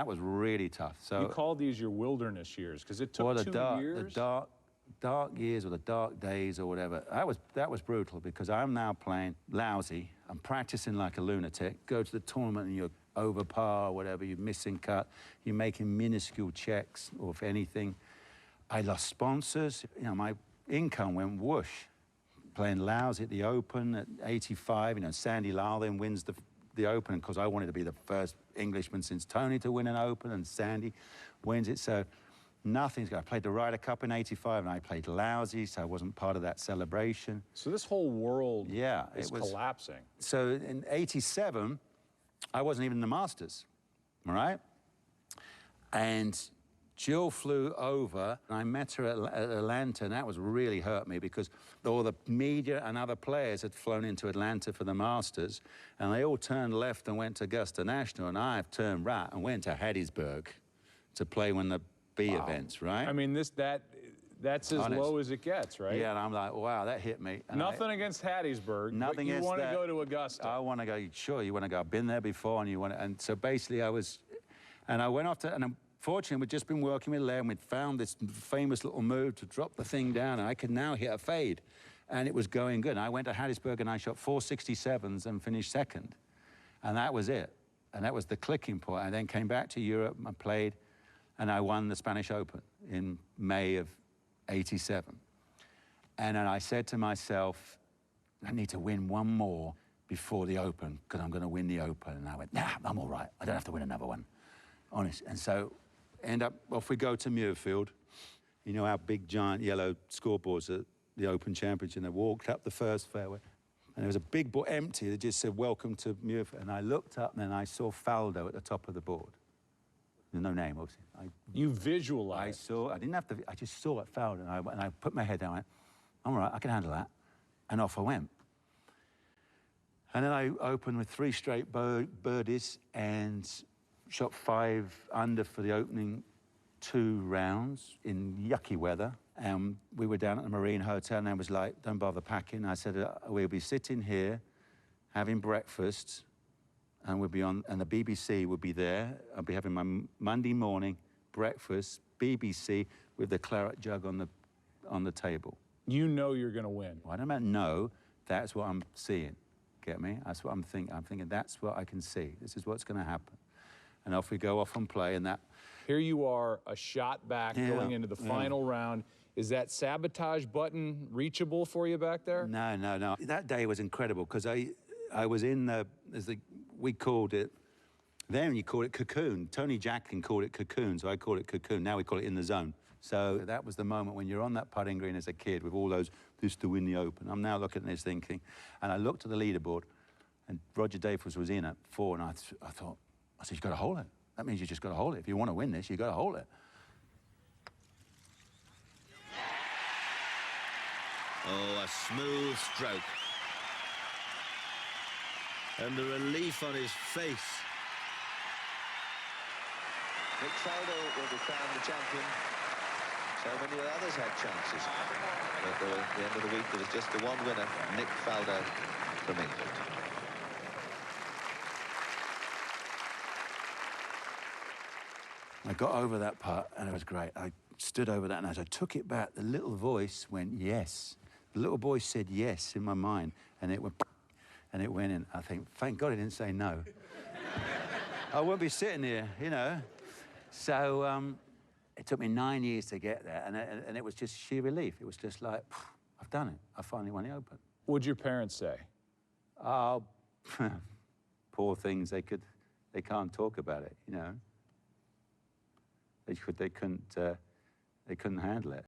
that was really tough. So you call these your wilderness years because it took 2 years. The dark years or the dark days or whatever. That was brutal because I'm now playing lousy. I'm practicing like a lunatic. Go to the tournament and you're over par or whatever. You're missing cut. You're making minuscule checks or if anything. I lost sponsors. You know, my income went whoosh. Playing lousy at the Open at 85. You know, Sandy Lyle then wins the Open because I wanted to be the first Englishman since Tony to win an Open, and Sandy wins it. So nothing's good. I played the Ryder Cup in 85 and I played lousy, so I wasn't part of that celebration. So this whole world is collapsing. So in 87, I wasn't even in the Masters, all right? And Jill flew over, and I met her at Atlanta, and that was really hurt me because all the media and other players had flown into Atlanta for the Masters, and they all turned left and went to Augusta National, and I turned right and went to Hattiesburg to play one of the B events, right? I mean, that's as low as it gets, right? Yeah, and I'm like, wow, that hit me. And nothing against Hattiesburg, nothing but you want to that. go to Augusta. I want to go, sure, you want to go. I've been there before, and you want to, and so basically I went off to, and fortunately, we'd just been working with Len, and we'd found this famous little move to drop the thing down, and I could now hit a fade, and it was going good. And I went to Hattiesburg, and I shot 467s and finished second, and that was it. And that was the clicking point. I then came back to Europe, and played, and I won the Spanish Open in May of 87. And then I said to myself, I need to win one more before the Open, because I'm going to win the Open. And I went, nah, I'm all right. I don't have to win another one. Honest. And so off we go to Muirfield. You know our big giant yellow scoreboards at the Open Championship, and I walked up the first fairway, and there was a big board empty that just said, welcome to Muirfield. And I looked up, and then I saw Faldo at the top of the board. There's no name, obviously. You visualized. I didn't have to, I just saw it, Faldo, and I put my head down, I went, I'm all right, I can handle that. And off I went. And then I opened with 3 straight birdies and shot 5 under for the opening 2 rounds in yucky weather. And we were down at the Marine Hotel, and I was like, don't bother packing. I said, we'll be sitting here having breakfast, and we'll be on, and the BBC will be there. I'll be having my Monday morning breakfast, BBC, with the claret jug on the table. You know you're going to win. Well, I don't know, that's what I'm seeing. Get me? That's what I'm thinking. I'm thinking that's what I can see. This is what's going to happen. And off we go off and play, and that. Here you are, a shot back going into the final round. Is that sabotage button reachable for you back there? No, no, no. That day was incredible because I was in the, we called it, then you call it cocoon. Tony Jacklin called it cocoon, so I call it cocoon. Now we call it in the zone. So that was the moment when you're on that putting green as a kid with all those, this to win the Open. I'm now looking at this thinking, and I looked at the leaderboard, and Roger Dacus was in at 4, and I thought, I said, you've got to hold it. That means you just got to hold it. If you want to win this, you've got to hold it. Oh, a smooth stroke. And the relief on his face. Nick Faldo will be crowned the champion. So many others had chances. But at the end of the week, there was just the one winner, Nick Faldo from England. I got over that putt, and it was great. I stood over that, and as I took it back, the little voice went, yes. The little voice said yes in my mind, and it went, and it went in. I think, thank God it didn't say no. I wouldn't be sitting here, you know. So it took me 9 years to get there, and it was just sheer relief. It was just like, I've done it. I finally won the Open. What'd your parents say? Oh, poor things. They can't talk about it, you know. They couldn't handle it.